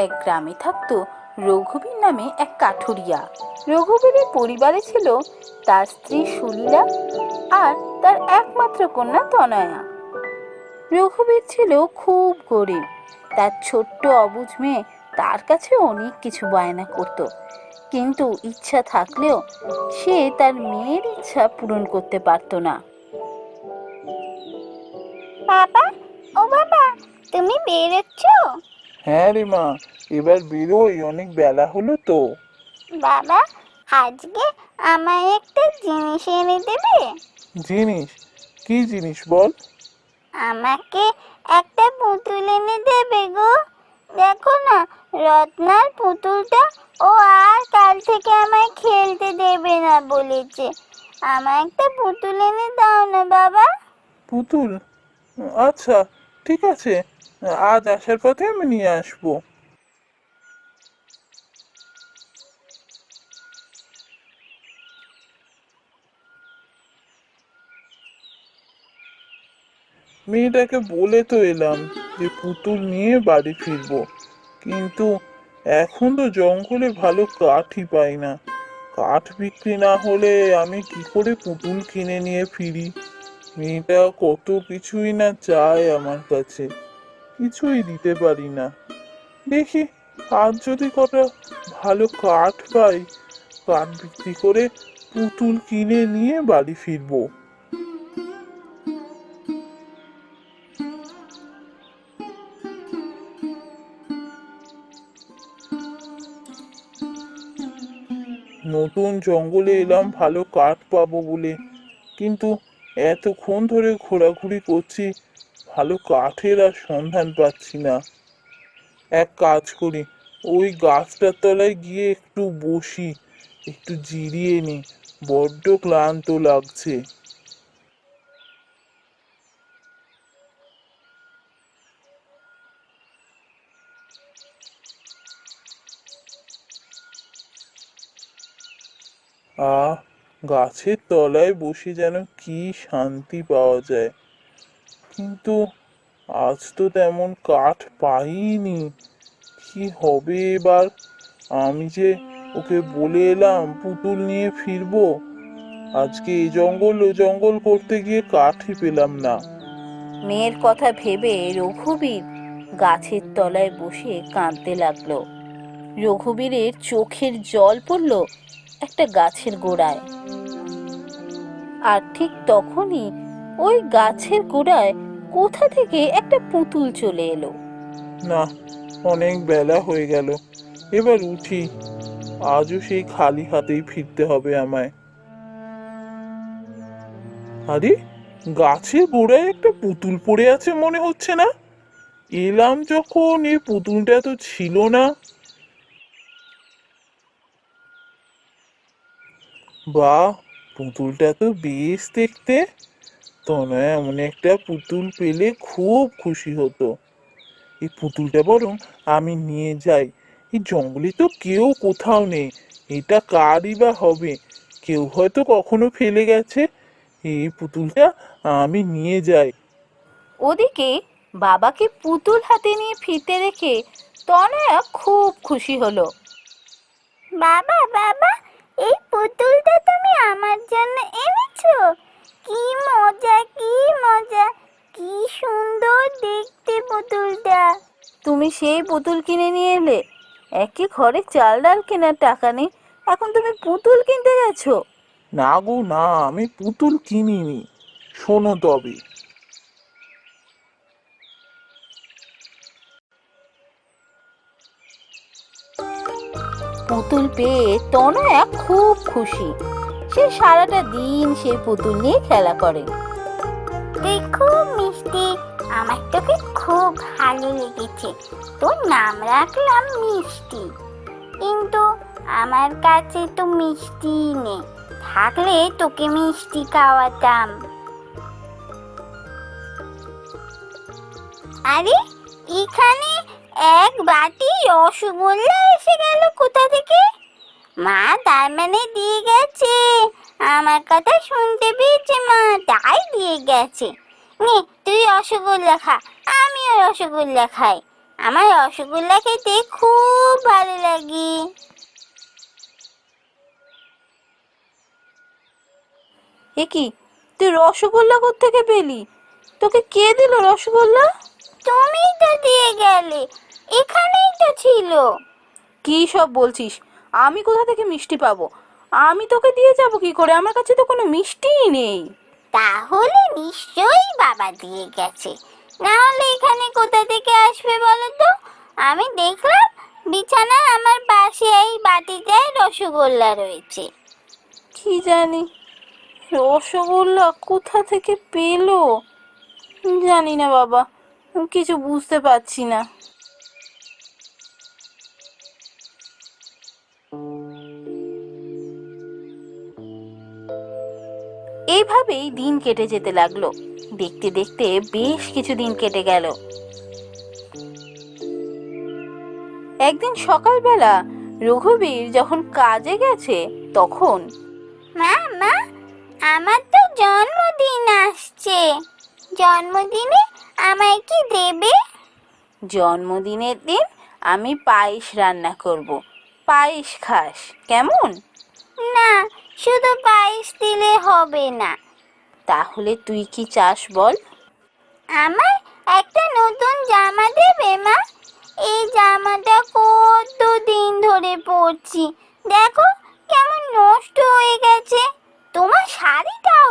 এক গ্রামে থাকতো রঘুবীর নামে এক কাঠুরিয়া। রঘুবীরের পরিবারে ছিল তার স্ত্রী সুলীলা আর তার একমাত্র কন্যা তনয়া। রঘুবীর ছিল খুব গরিব। তার ছোট্ট অবুঝ মেয়ে তার কাছে অনেক কিছু বায়না করত, কিন্তু ইচ্ছা থাকলেও সে তার মেয়ের ইচ্ছা পূরণ করতে পারত না। বাবা, ও বাবা, তুমি বেরোচ্ছ? হ্যাঁ রে মা, এবার বেরোই, অনেক বেলা হলো তো। বাবা, আজকে আমায় একটা জিনিস এনে দেবে? জিনিস? কি জিনিস বল? আমাকে একটা পুতুল এনে দেবে গো। দেখো না, রত্নার পুতুলটা ও আর কাল থেকে আমায় খেলতে দেবে না বলেছে। আমায় একটা পুতুল এনে দাও না বাবা। পুতুল? আচ্ছা, ঠিক আছে, আজ আসার পথে আমি নিয়ে আসবো। মেয়েটাকে বলে তো এলাম যে পুতুল নিয়ে বাড়ি ফিরবো, কিন্তু এখন তো জঙ্গলে ভালো কাঠই পাই না। কাঠ বিক্রি না হলে আমি কি করে পুতুল কিনে নিয়ে ফিরি? মেয়েটা কত কিছুই না চায় আমার কাছে, কিছুই দিতে পারি না। দেখি আজ যদি কটা ভালো কাঠ পাই, কাঠ বিক্রি করে পুতুল কিনে নিয়ে বাড়ি ফিরবো। নতুন জঙ্গলে এলাম ভালো কাঠ পাবো বলে, কিন্তু এতক্ষণ ধরে ঘোরাঘুরি করছি, ভালো কাঠের আর সন্ধান পাচ্ছি না। এক কাজ করি, ওই গাছটার তলায় গিয়ে একটু বসি, একটু জিরিয়ে নি, বড্ড ক্লান্ত লাগছে। আহ, গাছের তলায় বসে যেন কি শান্তি পাওয়া যায়, কিন্তু আজ তো তেমন কাঠ পাইনি। কি হবে এবার? আমি যে ওকে বলে এলাম পুতুল নিয়ে ফিরবো, আজকে এই জঙ্গল ও জঙ্গল করতে গিয়ে কাঠই পেলাম না। মেয়ের কথা ভেবে রঘুবীর গাছের তলায় বসে কাঁদতে লাগলো। রঘুবীরের চোখের জল পড়ল একটা গাছের গোড়ায়, আর ঠিক তখনই ওই গাছের গোড়ায় কোথা থেকে একটা পুতুল চলে এলো। না, অনেক বেলা হয়ে গেল, এবার উঠি, আজও সেই খালি হাতেই ফিরতে হবে আমায়। আরে, গাছের গোড়ায় একটা পুতুল পড়ে আছে মনে হচ্ছে না? এলাম যখন, এই পুতুলটা তো ছিল না। বাহ, পুতুলটা তো বেশ দেখতে। তনয় এমন একটা পুতুল পেলে খুব খুশি হতো। এই পুতুলটা বরং আমি নিয়ে যাই। এই জঙ্গলে তো কেউ কোথাও নেই, এটা কারই বা হবে? কেউ হয়তো কখনো ফেলে গেছে। এই পুতুলটা আমি নিয়ে যাই। ওদিকে বাবাকে পুতুল হাতে নিয়ে ফিরতে দেখে তনয়া খুব খুশি হলো। বাবা, বাবা, এই পুতুলটা তুমি আমার জন্য এনেছো? কি মজা, কি মজা, কি সুন্দর দেখতে পুতুলটা। তুমি সেই পুতুল কিনে নিয়ে এলে? একই ঘরে চাল ডাল কেনার টাকা নেই, এখন তুমি পুতুল কিনতে গেছো? না গো না, আমি পুতুল কিনিনি। শোনো তবে, পুতুল পেয়ে তনয়া খুব খুশি। সে সারাটা দিন সেই পুতুল নিয়ে খেলা করে। তুই খুব মিষ্টি, আমার তোকে খুব ভালো লেগেছে। তোর নাম রাখলাম মিষ্টি, কিন্তু আমার কাছে তো মিষ্টি নেই, থাকলে তোকে মিষ্টি খাওয়াতাম। আরে, এখানে এক বাটি রসগোল্লা এসে গেল কোথা থেকে? মা তার মানে দিয়ে গেছে, আমার কথা শুনতে পেয়েছে মা, তাই দিয়ে গেছে। নে তুই রসগোল্লা খা, আমিও রসগোল্লা খাই। আমার রসগোল্লা খেতে খুব ভালো লাগে। এ কি, তুই রসগোল্লা কোত্থেকে পেলি? তোকে কে দিল রসগোল্লা? তুমিই তো দিয়ে গেলে, এখানেই তো ছিল। কি সব বলছিস? আমি কোথা থেকে মিষ্টি পাবো? আমি তোকে দিয়ে যাব কি করে? আমার কাছে তো কোনো মিষ্টিই নেই। তাহলে নিশ্চয়ই বাবা দিয়ে গেছে, না হলে এখানে কোথা থেকে আসবে বলো তো? আমি দেখলাম বিছানায় আমার পাশে এই বাটিটায় রসগোল্লা রয়েছে। কি জানি রসগোল্লা কোথা থেকে পেলো, জানি না বাবা, কিছু বুঝতে পারছি না। এইভাবেই দিন কেটে যেতে লাগলো। দেখতে দেখতে বেশ কিছুদিন কেটে গেল। একদিন সকালবেলা রঘুবীর যখন কাজে গেছে তখন মা মা, আমার তো জন্মদিন আসছে, জন্মদিনে আমায় কি দেবে? জন্মদিনের দিন আমি পায়েস রান্না করব, পায়েস খাস কেমন? না, শুধু পায়েস দিলে হবে না। তাহলে তুই কি চাস বল? আমার একটা নতুন জামা দেবে মা? এই জামাটা কত দিন ধরে পরছি, দেখো কেমন নষ্ট হয়ে গেছে। তোমার শাড়িটাও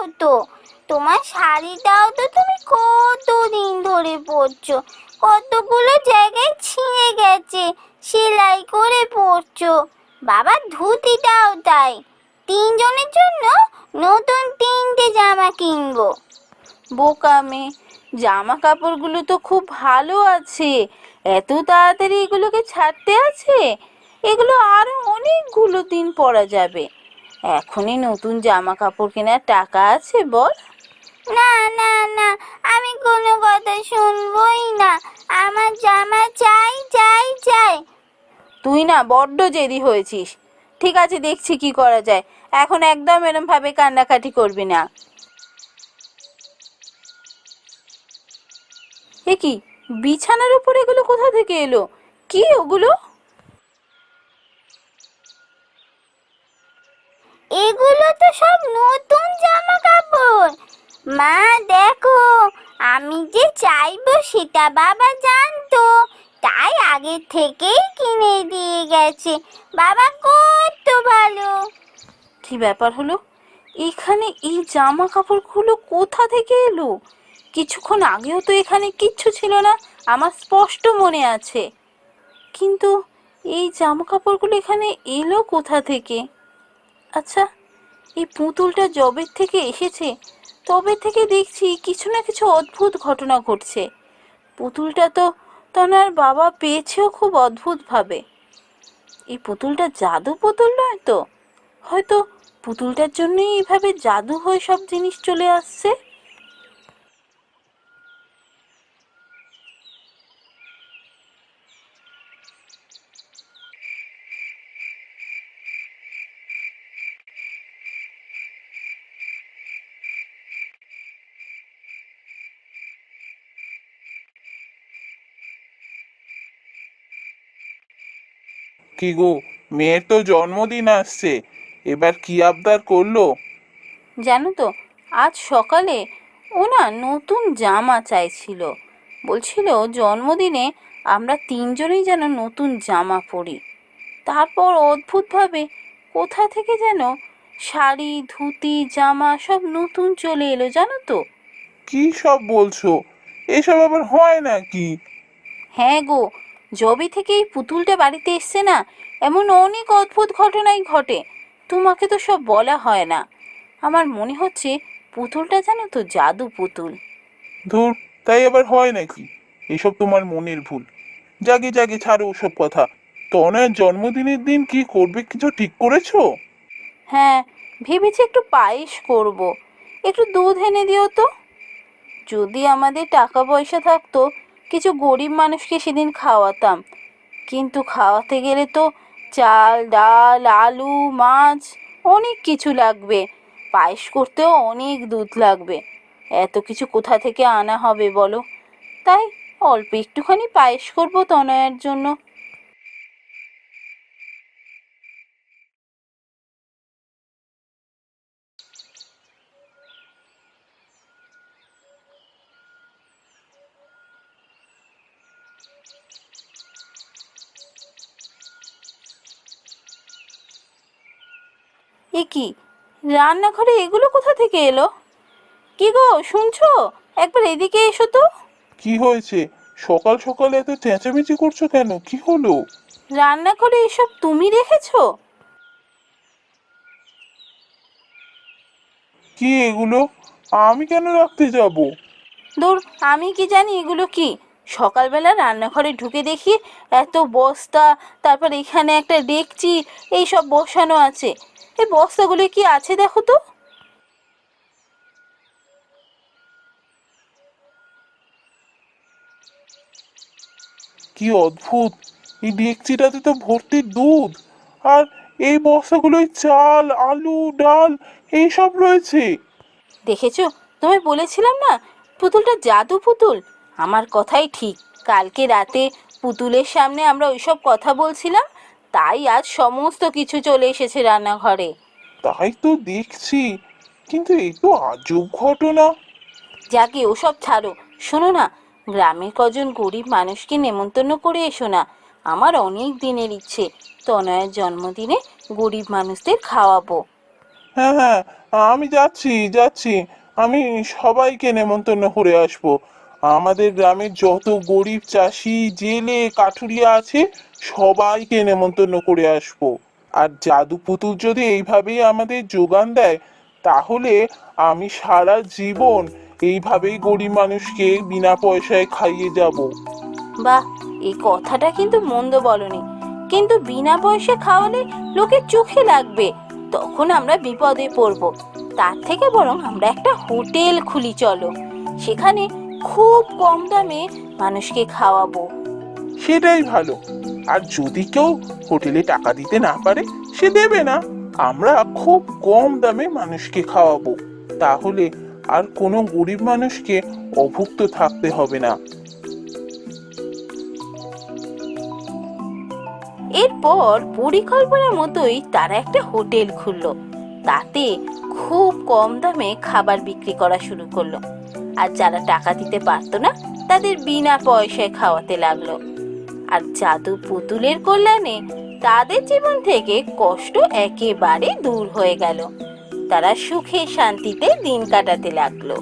তো তুমি কত দিন ধরে পরছো, কতগুলো জায়গায় ছিঁড়ে গেছে, সেলাই করে পরছো। বাবার ধুতিটাও তাই। তিনজনের জন্য নতুন 3টে জামা কিনবো। বোকা মেয়ে, জামা কাপড়গুলো তো খুব ভালো আছে, এত তাড়াতাড়ি এগুলোকে ছাড়তে আছে? এগুলো আরো অনেকগুলো দিন পরা যাবে। এখনই নতুন জামা কাপড় কেনার টাকা আছে বল? না না না, আমি কোনো কথা শুনবই না, আমার জামা চাই চাই চাই। তুই না বড্ড জেদি হয়েছিস। ঠিক আছে, দেখছি কি করা যায়। এখন একদম এরম ভাবে কান্নাকাটি করবি না। এ কি, বিছানার উপর এগুলো কোথা থেকে এলো? কি ওগুলো? এগুলো তো সব নতুন জামা কাপড়। মা দেখো, আমি যে চাইবো সেটা বাবা জানতো, তাই আগে থেকেই কিনে দিয়ে গেছে। বাবা কত ভালো। কি ব্যাপার হলো? এখানে এই জামা কাপড়গুলো কোথা থেকে এলো? কিছুক্ষণ আগেও তো এখানে কিচ্ছু ছিল না, আমার স্পষ্ট মনে আছে। কিন্তু এই জামা কাপড়গুলো এখানে এলো কোথা থেকে? আচ্ছা, এই পুতুলটা যবে থেকে এসেছে তবে থেকে দেখছি কিছু না কিছু অদ্ভুত ঘটনা ঘটছে। পুতুলটা তো তনার বাবা পেয়েছেও খুব অদ্ভুতভাবে। এই পুতুলটা জাদু পুতুল নয় তো? হয়তো পুতুলটার জন্যই এইভাবে জাদু হয়ে সব জিনিস চলে আসছে। কি গো, মেয়ের তো জন্মদিন আসছে, এবার কি আবদার করলো? জানো তো, আজ সকালে ও না নতুন জামা চাইছিল। বলছিল জন্মদিনে আমরা তিনজনেই যেন নতুন জামা পরি। তারপর অদ্ভুতভাবে কোথা থেকে যেন শাড়ি, ধুতি, জামা সব নতুন চলে এলো, জানো তো? কি সব বলছো? এসব আবার হয় নাকি? হ্যাঁ গো, যবে থেকে এই পুতুলটা বাড়িতে এসছে না, এমন অনেক অদ্ভুত ঘটনাই ঘটে। তোমাকে তো সব বলা হয় না। আমার মনে হচ্ছে পুতুলটা জানো তো জাদু পুতুল। ধুর, তাই আবার হয় নাকি? এসব তোমার মনের ভুল। জাগে জাগে ছাড়ো ওসব কথা। তনয়ের জন্মদিনের দিন কি করবে, কিছু ঠিক করেছো? হ্যাঁ, ভেবেছি একটু পায়েস করব। একটু দুধ এনে দিও তো। যদি আমাদের টাকা পয়সা থাকতো, কিছু গরিব মানুষকে সেদিন খাওয়াতাম। কিন্তু খাওয়াতে গেলে তো চাল, ডাল, আলু, মাছ অনেক কিছু লাগবে। পায়েস করতেও অনেক দুধ লাগবে। এত কিছু কোথা থেকে আনা হবে বলো? তাই অল্প একটুখানি পায়েস করবো তনয়ার জন্য। এ কি, রান্নাঘরে এগুলো কোথা থেকে এলো? কি গো, শুনছো? একবার এদিকে এসো তো। কি হয়েছে? সকাল সকাল এত চেঁচামেচি করছো কেন? কি হলো? রান্নাঘরে এসব তুমি রেখেছো? কি এগুলো? আমি কেন রাখতে যাব? দূর, আমি কি জানি এগুলো কি। সকালবেলা রান্নাঘরে ঢুকে দেখি এত বস্তা, তারপর এখানে একটা ডেকচি, এইসব বসানো আছে। এই বস্তাগুলো কি আছে দেখো তো। কি অদ্ভুত! এই ডেকচিটাতে তো ভর্তি দুধ, আর এই বস্তাগুলোয় চাল, আলু, ডাল এইসব রয়েছে। দেখেছো, তোমায় বলেছিলাম না পুতুলটা জাদু পুতুল। আমার কথাই ঠিক। কালকে রাতে পুতুলের সামনে আমরা ওইসব কথা বলছিলাম, তাই আজ সমস্ত কিছু চলে এসেছে রান্নাঘরে। তাই তো দেখছি, কিন্তু এই তো আজব ঘটনা। যাকে ওসব ছাড়ো, শোনো না, গ্রামের কজন গরিব মানুষকে নেমন্তন্ন করে এসো না। আমার অনেক দিনের ইচ্ছে, তনয়ের জন্মদিনে গরিব মানুষদের খাওয়াবো। হ্যাঁ হ্যাঁ, আমি যাচ্ছি যাচ্ছি। আমি সবাইকে নেমন্তন্ন করে আসবো। আমাদের গ্রামের যত গরিব চাষি, জেলে, কাঠুরিয়া আছে, সবাইকে নেমন্তন্ন করে আসবো। আর জাদু পুতুল যদি এইভাবেই আমাদের যোগান দেয়, তাহলে আমি সারা জীবন এইভাবেই গরিব মানুষকে বিনা পয়সায় খাইয়ে যাব। বাহ, এই কথাটা কিন্তু মন্দ বলনি। কিন্তু বিনা পয়সা খাওয়ালে লোকের চোখে লাগবে, তখন আমরা বিপদে পড়ব। তার থেকে বরং আমরা একটা হোটেল খুলি, চলো। সেখানে খুব কম দামে মানুষকে খাওয়াবো। সেটাই ভালো। আর যদি কেউ হোটেলে টাকা দিতে না পারে, সে দেবে না। আমরা খুব কম দামে মানুষকে খাওয়াবো। তাহলে আর কোনো গরিব মানুষকে অভুক্ত থাকতে হবে না। এরপর পরিকল্পনা মতোই তারা একটা হোটেল খুললো। তাতে খুব কম দামে খাবার বিক্রি করা শুরু করলো। আর যারা টাকা দিতে পারতো না, তাদের বিনা পয়সায় খাওয়াতে লাগলো। আর জাদু পুতুলের কল্যাণে তাদের জীবন থেকে কষ্ট একেবারে দূর হয়ে গেল। তারা সুখে শান্তিতে দিন কাটাতে লাগলো।